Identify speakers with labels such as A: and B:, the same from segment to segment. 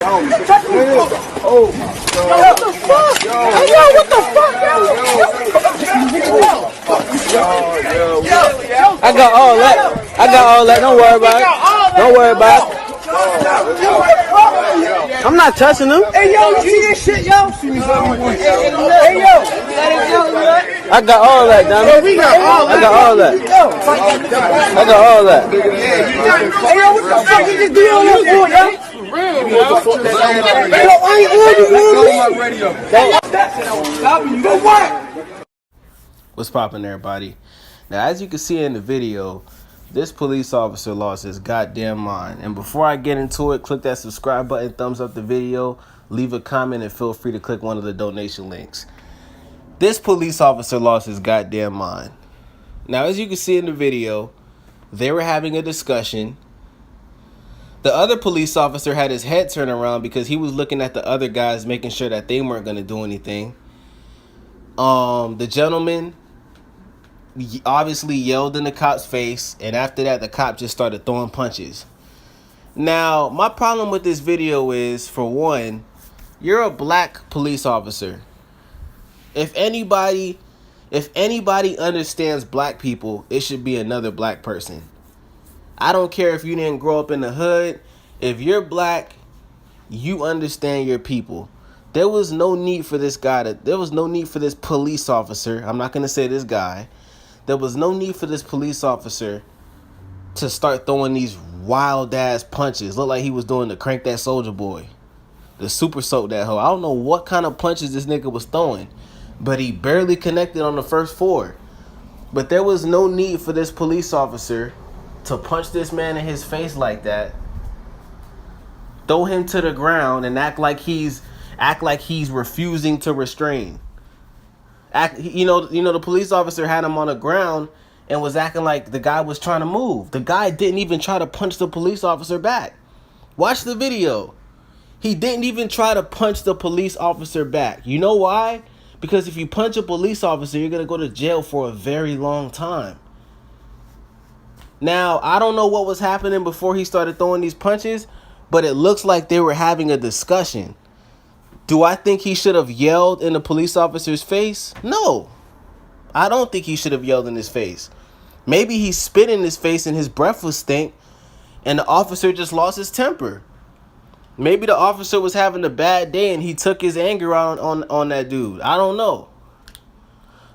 A: Oh my God. What the fuck? Hey, yo, what the fuck,
B: I got all that. Don't worry about it. I'm not touching them.
A: Hey, yo, you see this shit, yo? Hey, yo.
B: I got all that, dummy. I got all that.
A: Hey, yo, what the fuck you just do on that boy, yo?
B: What's poppin', everybody? Now, as you can see in the video, this police officer lost his goddamn mind. And before I get into it, click that subscribe button, thumbs up the video, leave a comment, and feel free to click one of the donation links. This police officer lost his goddamn mind. Now, as you can see in the video, they were having a discussion. The other police officer had his head turned around because he was looking at the other guys, making sure that they weren't going to do anything. The gentleman obviously yelled in the cop's face, and after that, the cop just started throwing punches. Now, my problem with this video is, for one, you're a black police officer. If anybody understands black people, it should be another black person. I don't care if you didn't grow up in the hood. If you're black, you understand your people. There was no need for this police officer. I'm not going to say this guy. There was no need for this police officer to start throwing these wild ass punches. Looked like he was doing the crank that soldier boy. The super soak that hoe. I don't know what kind of punches this nigga was throwing, but he barely connected on the first four. But there was no need for this police officer to punch this man in his face like that, throw him to the ground, and act like he's refusing to restrain. The police officer had him on the ground and was acting like the guy was trying to move. The guy didn't even try to punch the police officer back. Watch the video. He didn't even try to punch the police officer back. You know why? Because if you punch a police officer, you're going to go to jail for a very long time. Now, I don't know what was happening before he started throwing these punches, but it looks like they were having a discussion. Do I think he should have yelled in the police officer's face? No. I don't think he should have yelled in his face. Maybe he spit in his face and his breath was stink, and the officer just lost his temper. Maybe the officer was having a bad day and he took his anger out on that dude. I don't know.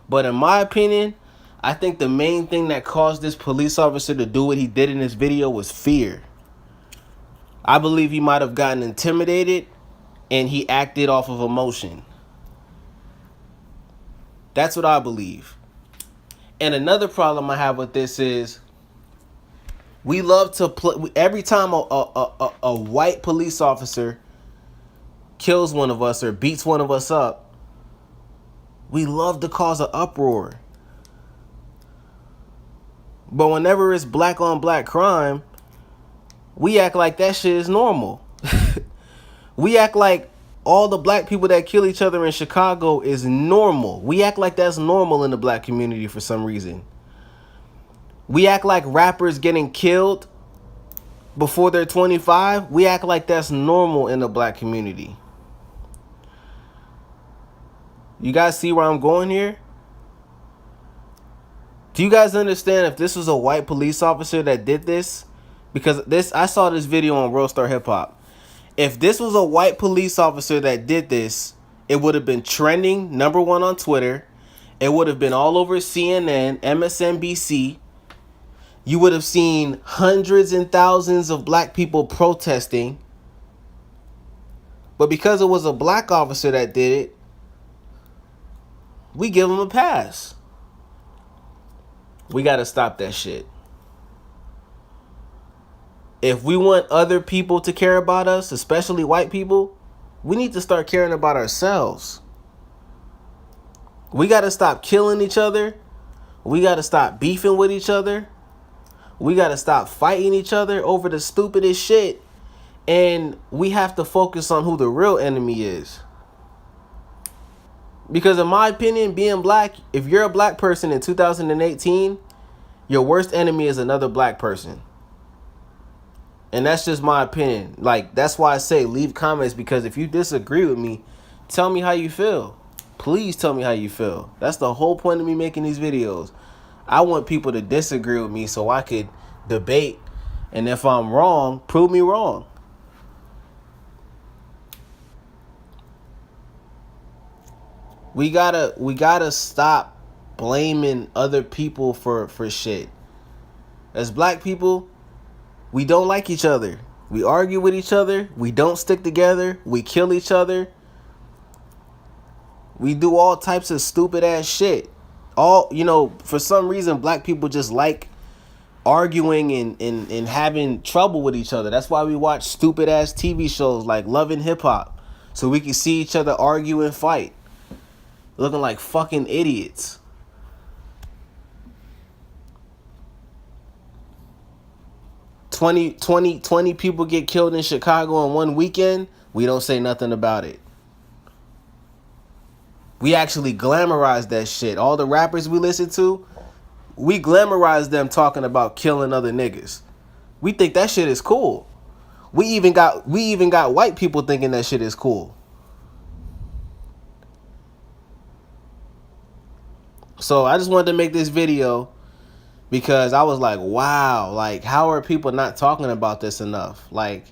B: But in my opinion, I think the main thing that caused this police officer to do what he did in this video was fear. I believe he might have gotten intimidated and he acted off of emotion. That's what I believe. And another problem I have with this is we love to play. Every time a white police officer kills one of us or beats one of us up, we love to cause an uproar. But whenever it's black on black crime, we act like that shit is normal. We act like all the black people that kill each other in Chicago is normal. We act like that's normal in the black community for some reason. We act like rappers getting killed before they're 25. We act like that's normal in the black community. You guys see where I'm going here? Do you guys understand if this was a white police officer that did this? Because I saw this video on World Star Hip Hop. If this was a white police officer that did this, it would have been trending #1 on Twitter. It would have been all over CNN, MSNBC. You would have seen hundreds and thousands of black people protesting. But because it was a black officer that did it, we give him a pass. We got to stop that shit. If we want other people to care about us, especially white people, we need to start caring about ourselves. We got to stop killing each other. We got to stop beefing with each other. We got to stop fighting each other over the stupidest shit. And we have to focus on who the real enemy is. Because in my opinion, being black, if you're a black person in 2018, your worst enemy is another black person. And that's just my opinion. Like, that's why I say leave comments, because if you disagree with me, tell me how you feel. Please tell me how you feel. That's the whole point of me making these videos. I want people to disagree with me so I could debate, and if I'm wrong, prove me wrong. We gotta stop blaming other people for shit. As black people, we don't like each other. We argue with each other. We don't stick together. We kill each other. We do all types of stupid ass shit. For some reason, black people just like arguing and having trouble with each other. That's why we watch stupid ass TV shows like Love and Hip Hop, so we can see each other argue and fight, looking like fucking idiots. Twenty people get killed in Chicago in one weekend. We don't say nothing about it. We actually glamorize that shit. All the rappers we listen to, we glamorize them talking about killing other niggas. We think that shit is cool. We even got white people thinking that shit is cool. So I just wanted to make this video because I was like, wow, like, how are people not talking about this enough? Like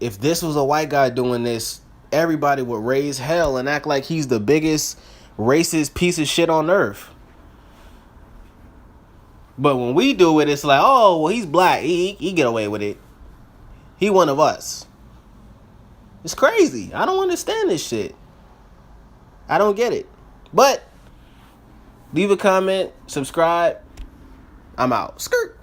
B: if this was a white guy doing this, everybody would raise hell and act like he's the biggest racist piece of shit on earth. But when we do it, it's like, oh, well, he's black. He get away with it. He one of us. It's crazy. I don't understand this shit. I don't get it. But leave a comment, subscribe. I'm out. Skirt.